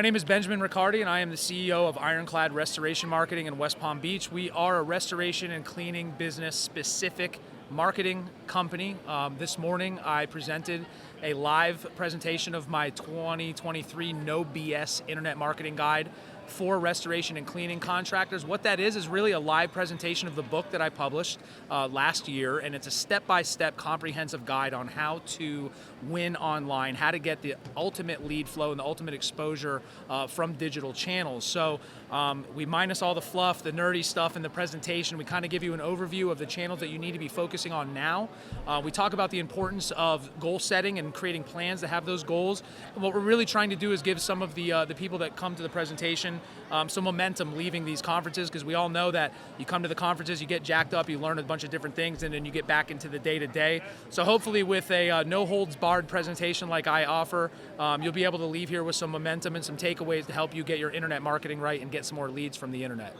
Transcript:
My name is Benjamin Ricciardi, and I am the CEO of Ironclad Restoration Marketing in West Palm Beach. We are a restoration and cleaning business specific marketing company. This morning I presented a live presentation of my 2023 No BS Internet Marketing Guide for restoration and cleaning contractors. What that is really a live presentation of the book that I published last year, and it's a step-by-step comprehensive guide on how to win online, how to get the ultimate lead flow and the ultimate exposure from digital channels. So we minus all the fluff, the nerdy stuff in the presentation. We kind of give you an overview of the channels that you need to be focusing on now. We talk about the importance of goal setting and creating plans to have those goals. And what we're really trying to do is give some of the people that come to the presentation some momentum leaving these conferences, because we all know that you come to the conferences, you get jacked up, you learn a bunch of different things, and then you get back into the day-to-day. So hopefully with a no-holds-barred presentation like I offer, you'll be able to leave here with some momentum and some takeaways to help you get your internet marketing right and get some more leads from the internet.